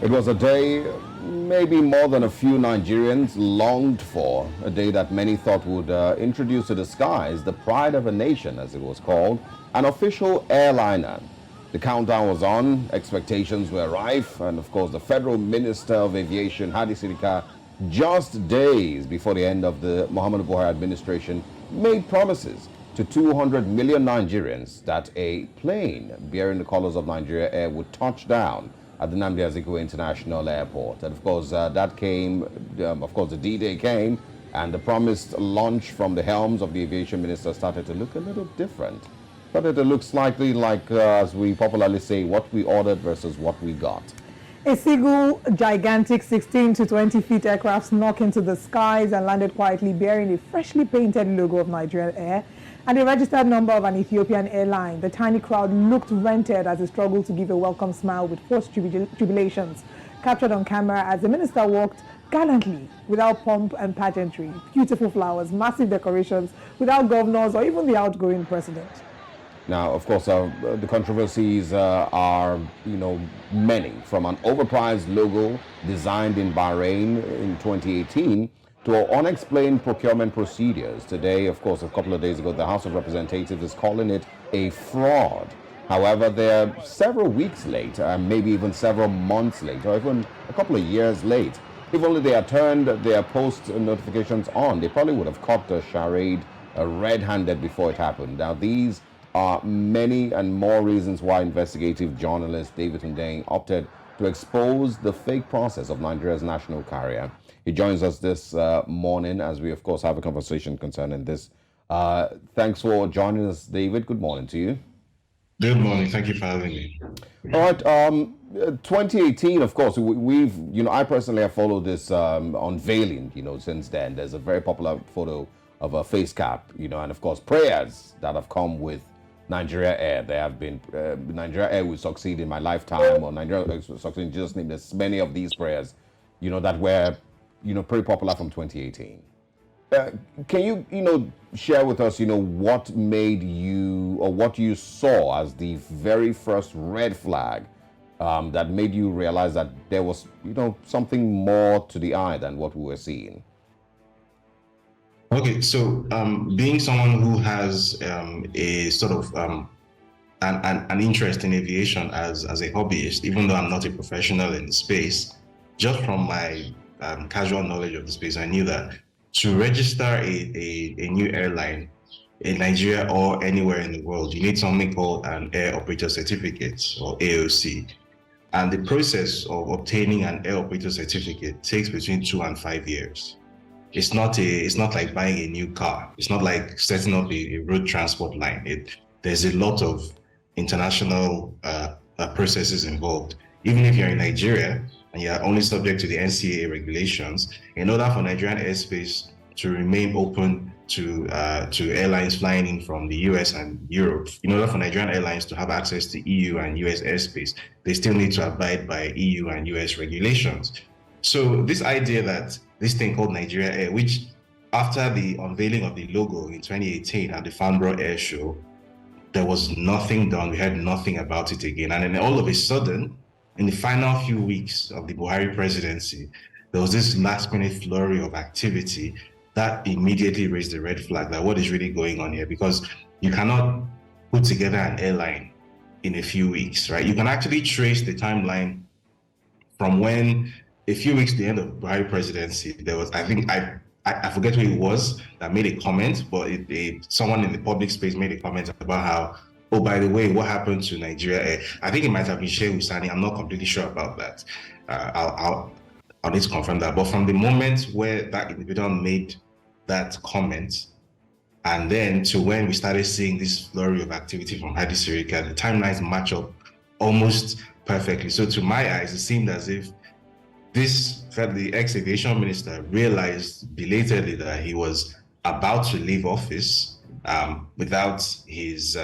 It was a day maybe more than a few Nigerians longed for, a day that many thought would introduce to the skies the pride of a nation, as it was called, an official airliner. The countdown was on, expectations were rife, and of course the Federal Minister of Aviation, Hadi Sirika, just days before the end of the Muhammadu Buhari administration, made promises to 200 million Nigerians that a plane bearing the colors of Nigeria Air would touch down at the Nnamdi Azikiwe International Airport. And of course, that came, of course, the D-Day came, and the promised launch from the helms of the aviation minister started to look a little different. Started to look slightly like, as we popularly say, what we ordered versus what we got. A single gigantic 16 to 20 feet aircraft snuck into the skies and landed quietly bearing a freshly painted logo of Nigerian Air and a registered number of an Ethiopian airline. The tiny crowd looked rented as they struggled to give a welcome smile with forced jubilations captured on camera as the minister walked gallantly without pomp and pageantry, beautiful flowers, massive decorations, without governors or even the outgoing president. Now, of course, the controversies are, many, from an overpriced logo designed in Bahrain in 2018 to unexplained procurement procedures. Today, of course, a couple of days ago, the House of Representatives is calling it a fraud. However, they're several weeks late, maybe even several months late, or even a couple of years late. If only they had turned their post notifications on, they probably would have caught the charade red-handed before it happened. Now, these are many and more reasons why investigative journalist David Hundeyin opted to expose the fake process of Nigeria's national carrier. He joins us this morning as we, of course, have a conversation concerning this. Thanks for joining us, David. Good morning to you. Good morning. Thank you for having me. All right. 2018, of course, we've, I personally have followed this unveiling, since then. There's a very popular photo of a face cap, and of course, prayers that have come with Nigeria Air. There have been, Nigeria Air will succeed in my lifetime, or Nigeria Air will succeed in Jesus' name. There's many of these prayers, that were, pretty popular from 2018. Can you, share with us, what made you, or what you saw as the very first red flag that made you realize that there was, something more to the eye than what we were seeing? Okay, so being someone who has a sort of an interest in aviation as a hobbyist, even though I'm not a professional in the space, just from my casual knowledge of the space, I knew that to register a new airline in Nigeria or anywhere in the world, you need something called an Air Operator Certificate, or AOC. And the process of obtaining an Air Operator Certificate takes between 2 and 5 years. It's not like buying a new car. It's not like setting up a road transport line. There's a lot of international processes involved. Even if you're in Nigeria and you're only subject to the NCAA regulations, in order for Nigerian airspace to remain open to airlines flying in from the US and Europe, in order for Nigerian airlines to have access to EU and US airspace, they still need to abide by EU and US regulations. So this idea that this thing called Nigeria Air, which after the unveiling of the logo in 2018 at the Farnborough Air Show, there was nothing done. We heard nothing about it again. And then all of a sudden, in the final few weeks of the Buhari presidency, there was this last-minute flurry of activity that immediately raised the red flag that what is really going on here? Because you cannot put together an airline in a few weeks, right? You can actually trace the timeline from when a few weeks to the end of Buhari presidency, there was, I think, I forget who it was that made a comment, but someone in the public space made a comment about how, oh, by the way, what happened to Nigeria Air? I think it might have been Shehu Sani. I'm not completely sure about that. I'll need to confirm that. But from the moment where that individual made that comment, and then to when we started seeing this flurry of activity from Hadi Sirika, the timelines match up almost perfectly. So to my eyes, it seemed as if the ex-aviation minister realized belatedly that he was about to leave office without his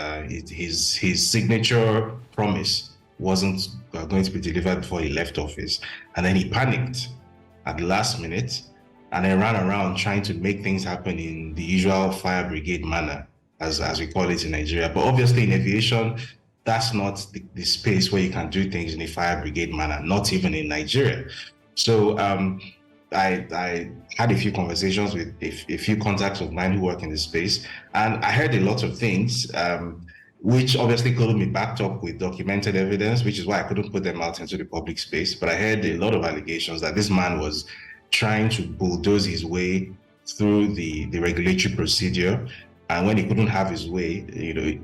signature promise wasn't going to be delivered before he left office. And then he panicked at the last minute and then ran around trying to make things happen in the usual fire brigade manner, as we call it in Nigeria. But obviously in aviation, that's not the space where you can do things in a fire brigade manner, not even in Nigeria. So I had a few conversations with a few contacts of mine who work in the space, and I heard a lot of things, which obviously couldn't be backed up with documented evidence, which is why I couldn't put them out into the public space. But I heard a lot of allegations that this man was trying to bulldoze his way through the regulatory procedure. And when he couldn't have his way,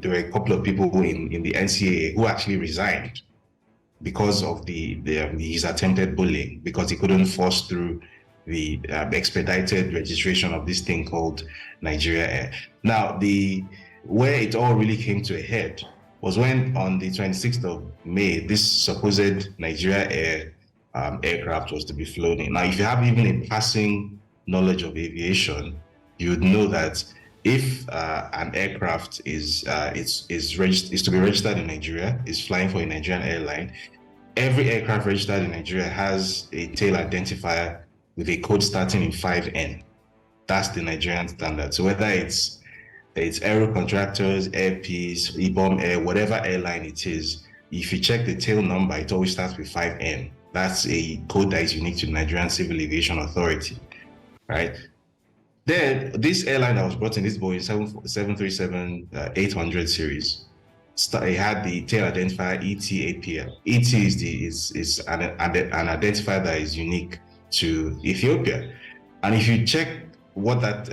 there were a couple of people in the NCAA who actually resigned because of his attempted bullying, because he couldn't force through the expedited registration of this thing called Nigeria Air. Now, where it all really came to a head was when on the 26th of May, this supposed Nigeria Air aircraft was to be flown in. Now, if you have even a passing knowledge of aviation, you would know that if an aircraft is to be registered in Nigeria, is flying for a Nigerian airline, every aircraft registered in Nigeria has a tail identifier with a code starting in 5N. That's the Nigerian standard. So whether it's Aero Contractors, Air Peace, Ibom Air, whatever airline it is, if you check the tail number, it always starts with 5N. That's a code that is unique to the Nigerian Civil Aviation Authority, right? Then this airline that was brought in, this Boeing 737-800 series, it had the tail identifier ET-APL. ET is an identifier that is unique to Ethiopia. And if you check what that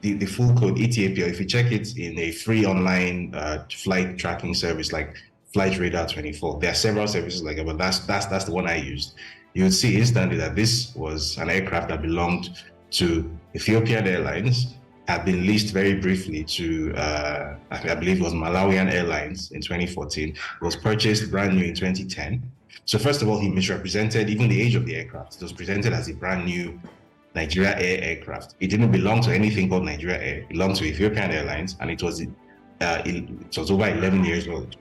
the full code ET-APL, if you check it in a free online flight tracking service like Flight Radar 24, there are several services like that, but that's the one I used. You would see instantly that this was an aircraft that belonged to Ethiopian Airlines, had been leased very briefly to, I believe it was Malawian Airlines in 2014. It was purchased brand new in 2010. So first of all, he misrepresented even the age of the aircraft. It was presented as a brand new Nigeria Air aircraft. It didn't belong to anything called Nigeria Air. It belonged to Ethiopian Airlines, and it was over 11 years old,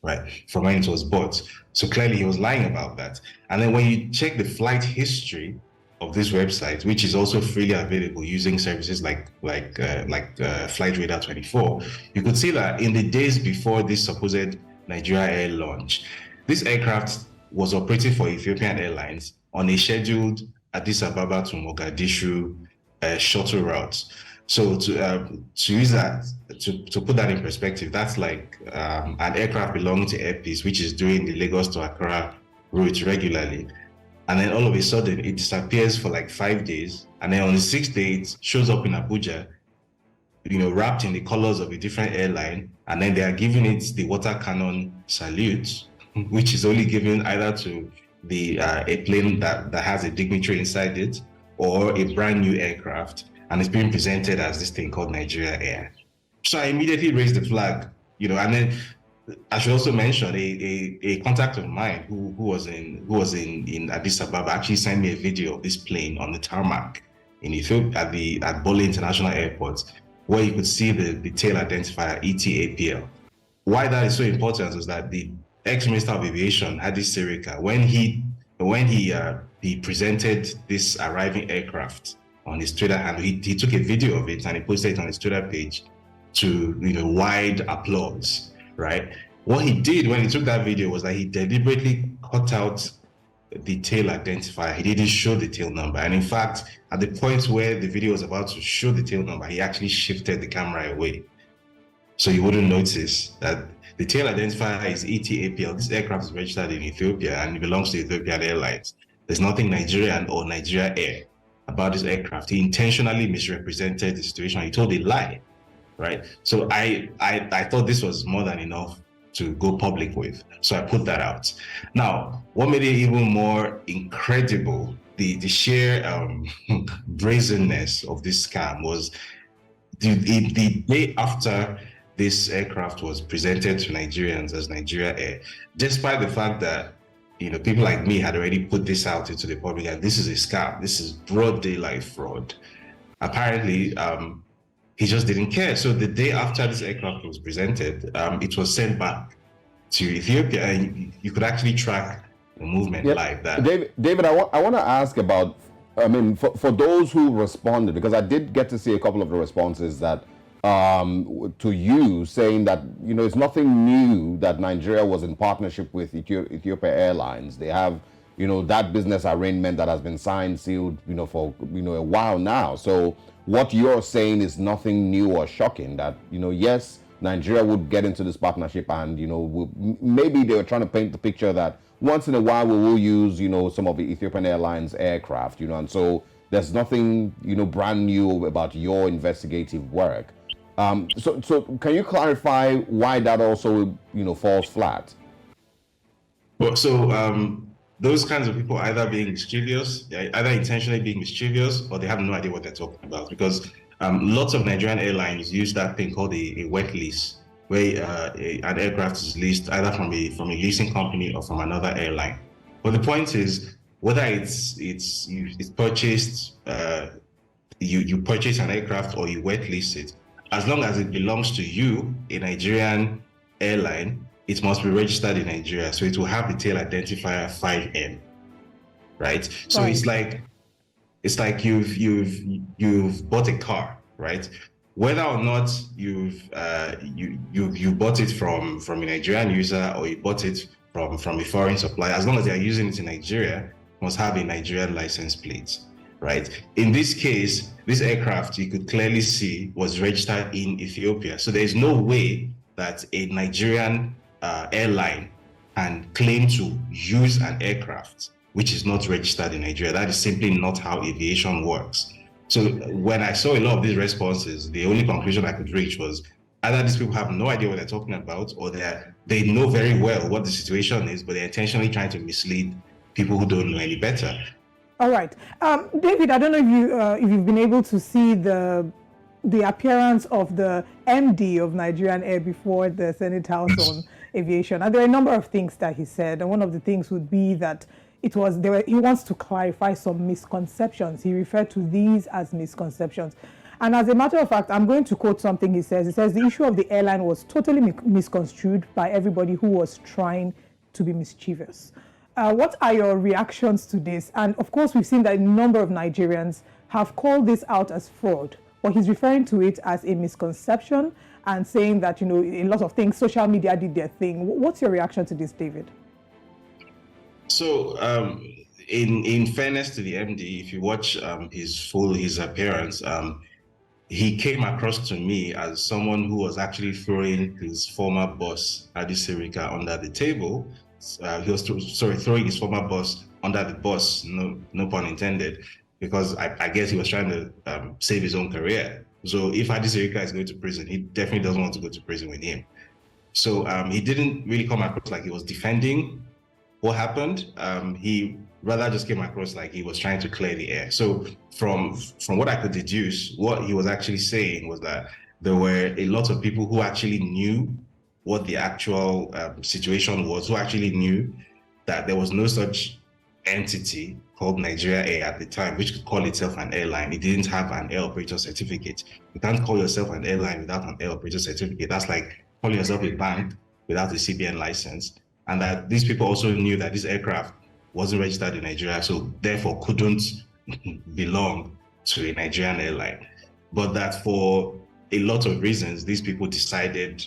right, from when it was bought. So clearly he was lying about that. And then when you check the flight history of this website, which is also freely available using services like Flight Radar 24, you could see that in the days before this supposed Nigeria Air launch, this aircraft was operating for Ethiopian Airlines on a scheduled Addis Ababa to Mogadishu shuttle route. So to use that, to put that in perspective, that's like an aircraft belonging to Air Peace, which is doing the Lagos to Accra route regularly. And then all of a sudden it disappears for like 5 days. And then on the 6th day, it shows up in Abuja, wrapped in the colors of a different airline. And then they are giving it the water cannon salute, which is only given either to a plane that has a dignitary inside it or a brand new aircraft. And it's being presented as this thing called Nigeria Air. So I immediately raised the flag, and then I should also mention a contact of mine who was in Addis Ababa actually sent me a video of this plane on the tarmac in Ethiopia at Bole International Airport, where you could see the tail identifier ET-APL. Why that is so important is that the ex-Minister of Aviation, Hadi Sirika, when he presented this arriving aircraft on his Twitter handle, he took a video of it and he posted it on his Twitter page to wide applause. Right. What he did when he took that video was that he deliberately cut out the tail identifier. He didn't show the tail number. And in fact, at the point where the video was about to show the tail number, he actually shifted the camera away. So you wouldn't notice that the tail identifier is ET-APL. This aircraft is registered in Ethiopia and it belongs to Ethiopian Airlines. There's nothing Nigerian or Nigeria Air about this aircraft. He intentionally misrepresented the situation. He told a lie. Right. So I thought this was more than enough to go public with. So I put that out. Now, what made it even more incredible, the sheer brazenness of this scam was the day after this aircraft was presented to Nigerians as Nigeria Air, despite the fact that people like me had already put this out into the public, and this is a scam, this is broad daylight fraud. Apparently, he just didn't care. So the day after this aircraft was presented, it was sent back to Ethiopia, and you could actually track the movement like that. David, I want to ask about, for those who responded, because I did get to see a couple of the responses that to you, saying that, it's nothing new that Nigeria was in partnership with Ethiopia Airlines. They have, that business arrangement that has been signed, sealed, for, a while now. So what you're saying is nothing new or shocking, that, yes, Nigeria would get into this partnership, and, maybe they were trying to paint the picture that once in a while we will use, some of the Ethiopian Airlines aircraft, and so there's nothing, brand new about your investigative work. So can you clarify why that also, falls flat? Well, so those kinds of people either being mischievous, either intentionally being mischievous, or they have no idea what they're talking about. Because lots of Nigerian airlines use that thing called a wet lease, where an aircraft is leased either from a leasing company or from another airline. But the point is, whether it's purchased, you purchase an aircraft or you wet lease it, as long as it belongs to you, a Nigerian airline, it must be registered in Nigeria. So it will have the tail identifier 5M, right? So it's like you've bought a car, right? Whether or not you bought it from a Nigerian user or you bought it from a foreign supplier, as long as they are using it in Nigeria, it must have a Nigerian license plate, right? In this case, this aircraft, you could clearly see, was registered in Ethiopia. So there's no way that a Nigerian airline can claim to use an aircraft which is not registered in Nigeria. That is simply not how aviation works. So when I saw a lot of these responses, the only conclusion I could reach was either these people have no idea what they're talking about, or they know very well what the situation is, but they're intentionally trying to mislead people who don't know any better. All right, David, I don't know if you've been able to see the appearance of the MD of Nigerian Air before the Senate House on Aviation. And there are a number of things that he said, and one of the things would be that he wants to clarify some misconceptions. He referred to these as misconceptions. And as a matter of fact, I'm going to quote something he says. He says, the issue of the airline was totally misconstrued by everybody who was trying to be mischievous. What are your reactions to this? And of course, we've seen that a number of Nigerians have called this out as fraud, but he's referring to it as a misconception and saying that, a lot of things, social media did their thing. What's your reaction to this, David? So, in fairness to the MD, if you watch his appearance, he came across to me as someone who was actually throwing his former boss, Adi Sirika, under the table. He was throwing his former boss under the bus, no pun intended, because I guess he was trying to save his own career. So if Adi Sirika is going to prison, he definitely doesn't want to go to prison with him. So he didn't really come across like he was defending what happened. He rather just came across like he was trying to clear the air. So from what I could deduce, what he was actually saying was that there were a lot of people who actually knew what the actual situation was, who actually knew that there was no such entity called Nigeria Air at the time, which could call itself an airline. It didn't have an air operator certificate. You can't call yourself an airline without an air operator certificate. That's like calling yourself a bank without a CBN license. And that these people also knew that this aircraft wasn't registered in Nigeria, so therefore couldn't belong to a Nigerian airline. But that for a lot of reasons, these people decided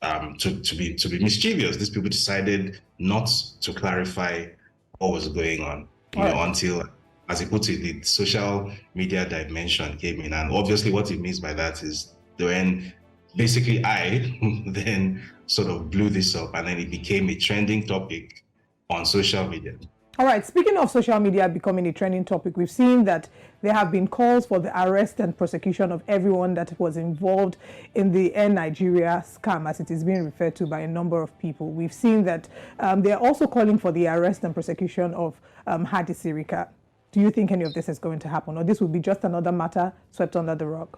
to be mischievous. These people decided not to clarify what was going on, until, as he puts it, the social media dimension came in. And obviously what he means by that is when basically I then sort of blew this up, and then it became a trending topic on social media. All right, speaking of social media becoming a trending topic, we've seen that there have been calls for the arrest and prosecution of everyone that was involved in the Air Nigeria scam, as it is being referred to by a number of people. We've seen that they're also calling for the arrest and prosecution of Hadi Sirika. Do you think any of this is going to happen, or this will be just another matter swept under the rug?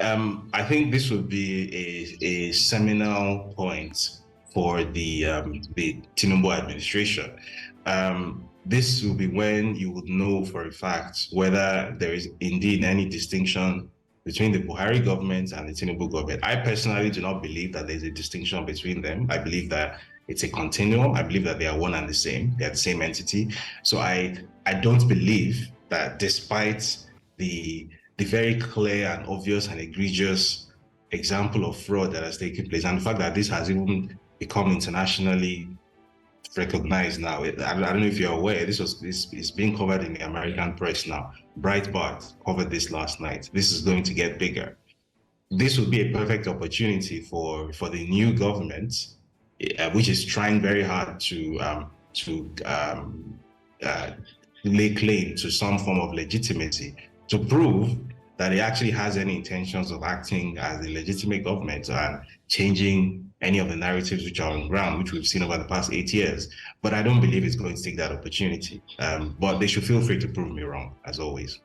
I think this would be a seminal point for the Tinubu administration. This will be when you would know for a fact whether there is indeed any distinction between the Buhari government and the Tinubu government. I personally do not believe that there's a distinction between them. I believe that it's a continuum. I believe that they are one and the same. They're the same entity. So I don't believe that despite the the very clear and obvious and egregious example of fraud that has taken place, and the fact that this has even become internationally recognized now. I don't know if you're aware, this is being covered in the American press now. Breitbart covered this last night. This is going to get bigger. This would be a perfect opportunity for the new government, which is trying very hard to lay claim to some form of legitimacy, to prove that it actually has any intentions of acting as a legitimate government and changing any of the narratives which are on ground, which we've seen over the past 8 years. But I don't believe it's going to take that opportunity. But they should feel free to prove me wrong, as always.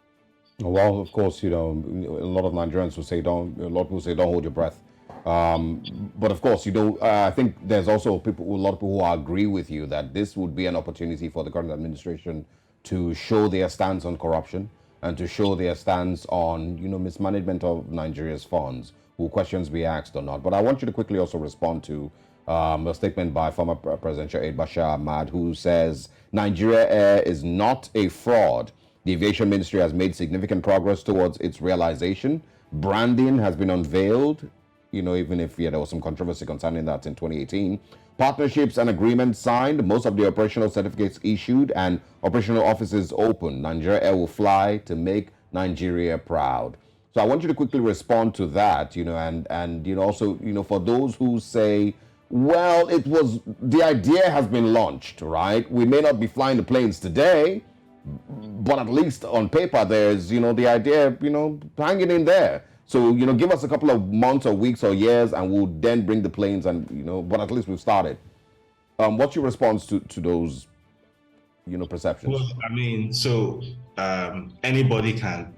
Well, of course, a lot of Nigerians will say, a lot of people say, don't hold your breath. But of course, I think there's also a lot of people who agree with you that this would be an opportunity for the current administration to show their stance on corruption and to show their stance on, mismanagement of Nigeria's funds. Will questions be asked or not? But I want you to quickly also respond to a statement by former President Shahid Bashar Ahmad, who says Nigeria Air is not a fraud. The aviation ministry has made significant progress towards its realization. Branding has been unveiled, even if there was some controversy concerning that in 2018. Partnerships and agreements signed, most of the operational certificates issued, and operational offices open. Nigeria Air will fly to make Nigeria proud. So I want you to quickly respond to that, and also, for those who say, well, the idea has been launched, right? We may not be flying the planes today, but at least on paper, there's, the idea, hanging in there. So, give us a couple of months or weeks or years and we'll then bring the planes and, but at least we've started. What's your response to those, perceptions? Well, anybody can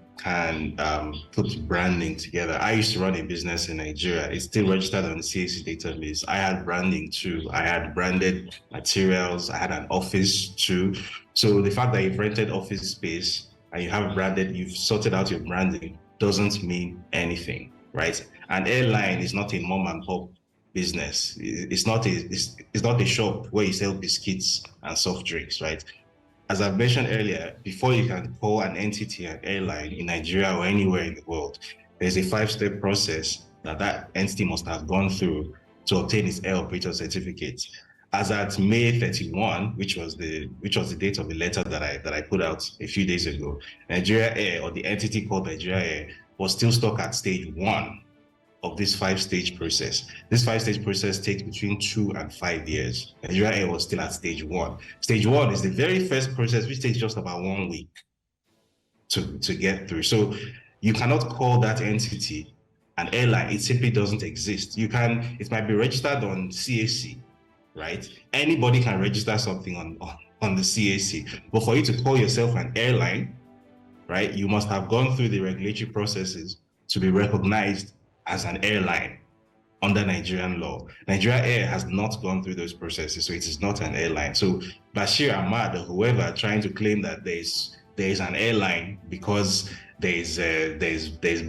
put branding together. I used to run a business in Nigeria. It's still registered on the CAC database. I had branding too. I had branded materials. I had an office too. So the fact that you've rented office space and you have branded, you've sorted out your branding, doesn't mean anything, right? An airline is not a mom and pop business. It's not a shop where you sell biscuits and soft drinks, right? As I've mentioned earlier, before you can call an entity an airline in Nigeria or anywhere in the world, there's a 5-step process that entity must have gone through to obtain its air operator certificate. As at May 31, which was the date of the letter that I put out a few days ago, Nigeria Air, or the entity called Nigeria Air, was still stuck at stage 1 of this 5-stage process. This 5-stage process takes between 2 and 5 years. Nigeria Air was still at stage 1. Stage 1 is the very first process, which takes just about 1 week to get through. So you cannot call that entity an airline. It simply doesn't exist. It might be registered on CAC, right? Anybody can register something on the CAC, but for you to call yourself an airline, right, you must have gone through the regulatory processes to be recognized as an airline under Nigerian law. Nigeria Air has not gone through those processes, so it is not an airline. So Bashir Ahmad or whoever trying to claim that there is an airline because there's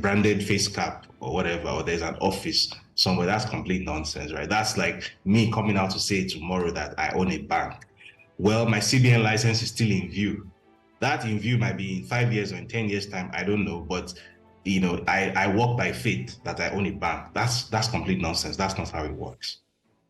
branded face cap or whatever, or there's an office somewhere, that's complete nonsense, right? That's like me coming out to say tomorrow that I own a bank. Well, my CBN license is still in view. That in view might be in 5 years or in 10 years time, I don't know, but I walk by faith that I own a bank. That's complete nonsense. That's not how it works.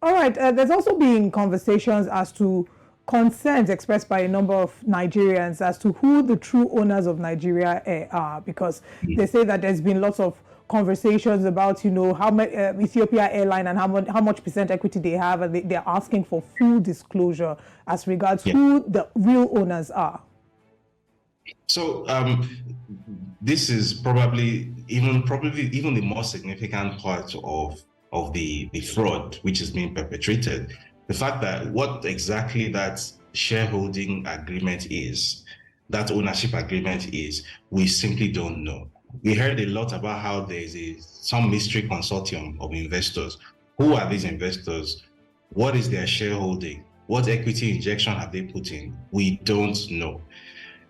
All right. There's also been conversations as to concerns expressed by a number of Nigerians as to who the true owners of Nigeria Air are, because they say that there's been lots of conversations about, how much Ethiopia Airline and how much percent equity they have, and they're asking for full disclosure as regards who the real owners are. So this is probably even the most significant part of the fraud which is being perpetrated. The fact that what exactly that shareholding agreement is, that ownership agreement is, we simply don't know. We heard a lot about how there's some mystery consortium of investors. Who are these investors? What is their shareholding? What equity injection have they put in? We don't know.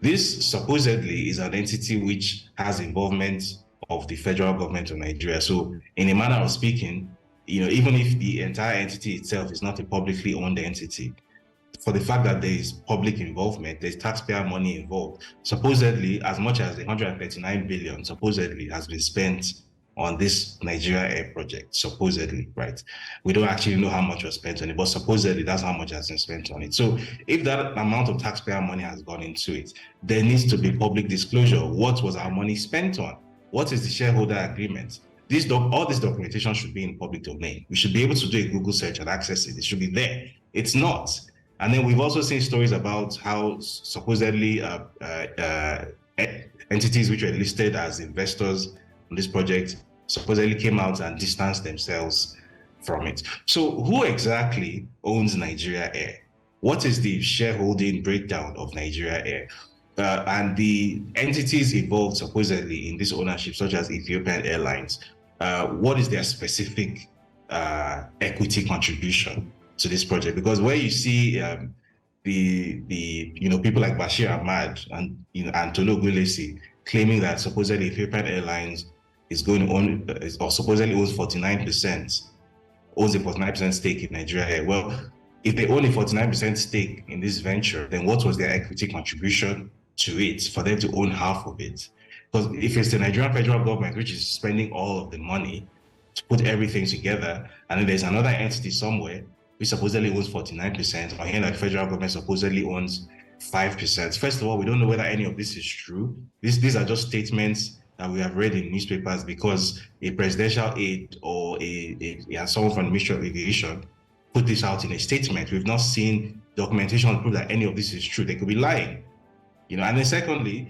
This supposedly is an entity which has involvement of the federal government of Nigeria. So in a manner of speaking, even if the entire entity itself is not a publicly owned entity, for the fact that there is public involvement, there's taxpayer money involved. Supposedly, as much as 139 billion supposedly has been spent on this Nigeria Air project, supposedly, right? We don't actually know how much was spent on it, but supposedly that's how much has been spent on it. So if that amount of taxpayer money has gone into it, there needs to be public disclosure. What was our money spent on? What is the shareholder agreement? All this documentation should be in public domain. We should be able to do a Google search and access it. It should be there. It's not. And then we've also seen stories about how supposedly entities which were listed as investors in this project supposedly came out and distanced themselves from it. So who exactly owns Nigeria Air? What is the shareholding breakdown of Nigeria Air? And the entities involved supposedly in this ownership, such as Ethiopian Airlines, what is their specific equity contribution to this project? Because where you see the people like Bashir Ahmad and Tolu Gulesi claiming that supposedly Ethiopian Airlines is going to own or supposedly owns a 49% stake in Nigeria Air. Well, if they own a 49% stake in this venture, then what was their equity contribution to it for them to own half of it? Because if it's the Nigerian federal government which is spending all of the money to put everything together, and then there's another entity somewhere which supposedly owns 49%, or here the federal government supposedly owns 5%. First of all, we don't know whether any of this is true. These are just statements that we have read in newspapers because a presidential aide or someone from the Ministry of Aviation put this out in a statement. We've not seen documentation to prove that any of this is true. They could be lying, And then secondly,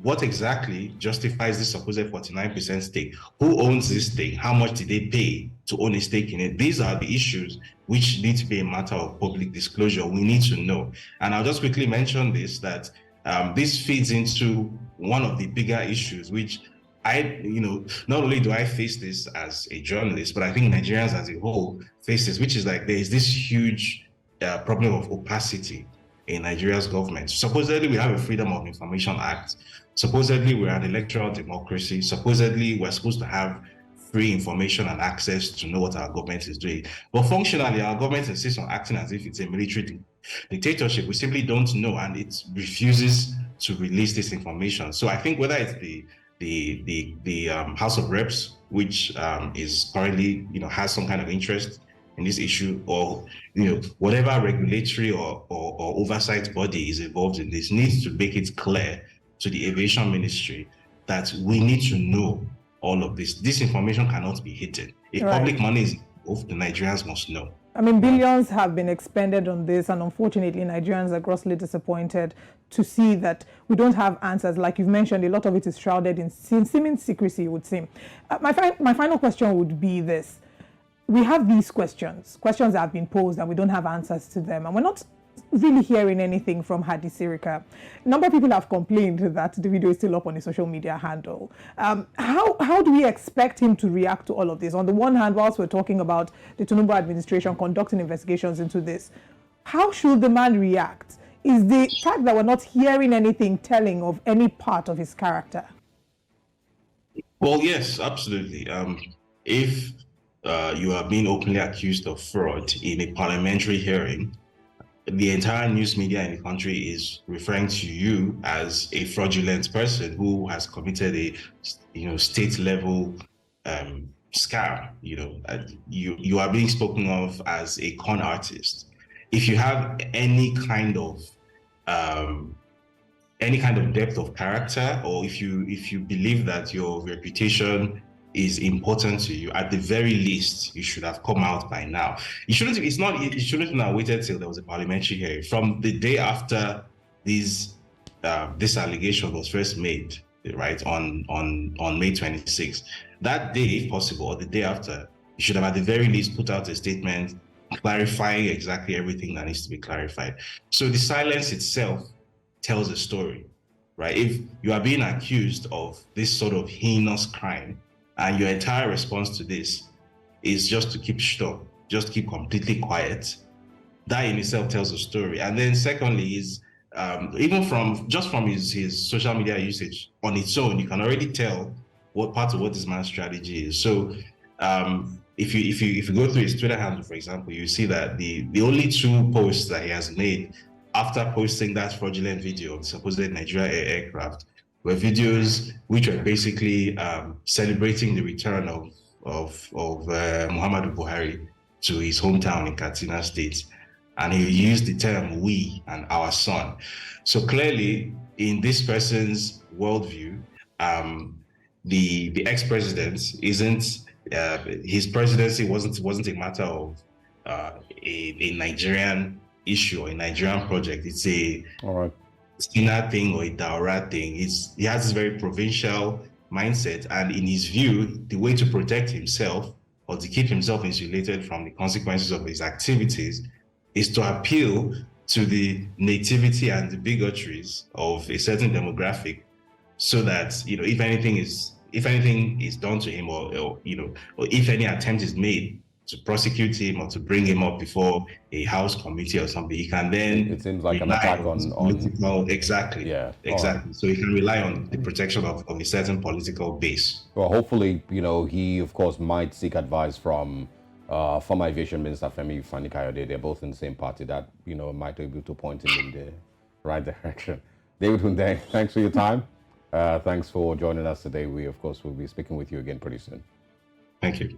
what exactly justifies this supposed 49% stake? Who owns this stake? How much did they pay to own a stake in it? These are the issues which need to be a matter of public disclosure. We need to know. And I'll just quickly mention this, that this feeds into one of the bigger issues, which not only do I face this as a journalist, but I think Nigerians as a whole face this, which is like there is this huge problem of opacity in Nigeria's government. Supposedly we have a Freedom of Information Act. Supposedly we're an electoral democracy. Supposedly we're supposed to have free information and access to know what our government is doing. But functionally, our government insists on acting as if it's a military dictatorship. We simply don't know, and it refuses to release this information. So I think whether it's the House of Reps, which is currently has some kind of interest in this issue, or whatever regulatory or oversight body is involved in this, needs to make it clear to the Aviation Ministry that we need to know all of this. This information cannot be hidden. If public money is involved, the Nigerians must know. I mean, billions have been expended on this, and unfortunately, Nigerians are grossly disappointed to see that we don't have answers. Like you've mentioned, a lot of it is shrouded in seeming secrecy, it would seem. My final question would be this. We have these questions that have been posed, and we don't have answers to them, and we're not really hearing anything from Hadi Sirika. A number of people have complained that the video is still up on his social media handle. How do we expect him to react to all of this? On the one hand, whilst we're talking about the Tinubu administration conducting investigations into this, how should the man react? Is the fact that we're not hearing anything telling of any part of his character? Well, yes, absolutely. If you are being openly accused of fraud in a parliamentary hearing, the entire news media in the country is referring to you as a fraudulent person who has committed a state level scam. You are being spoken of as a con artist. If you have any kind of depth of character, or if you believe that your reputation is important to you, at the very least, you should have come out by now. You shouldn't have waited till there was a parliamentary hearing. From the day after this allegation was first made, right, on May 26th, that day, if possible, or the day after, you should have at the very least put out a statement clarifying exactly everything that needs to be clarified. So the silence itself tells a story, right? If you are being accused of this sort of heinous crime, and your entire response to this is just to keep shut, just keep completely quiet, that in itself tells a story. And then secondly is, even from his social media usage on its own, you can already tell what part of what this man's strategy is. So if you go through his Twitter handle, for example, you see that the only two posts that he has made after posting that fraudulent video of the supposed Nigeria aircraft were videos which were basically celebrating the return of Muhammadu Buhari to his hometown in Katsina State, and he used the term "we" and "our son." So clearly, in this person's worldview, the ex-president isn't his presidency wasn't a matter of a Nigerian issue or a Nigerian project. It's a All right. Sina thing or a Daura thing. He has this very provincial mindset, and in his view, the way to protect himself or to keep himself insulated from the consequences of his activities is to appeal to the nativity and the bigotries of a certain demographic, so that if anything is done to him, or if any attempt is made to prosecute him or to bring him up before a house committee or something, he can then It seems like an attack on political, exactly. Yeah, exactly. So he can rely on the protection of a certain political base. Well, hopefully, he of course might seek advice from former aviation minister Femi Fani-Kayode. They're both in the same party. That might be able to point him in the right direction. David Hundeyin, thanks for your time. Thanks for joining us today. We of course will be speaking with you again pretty soon. Thank you.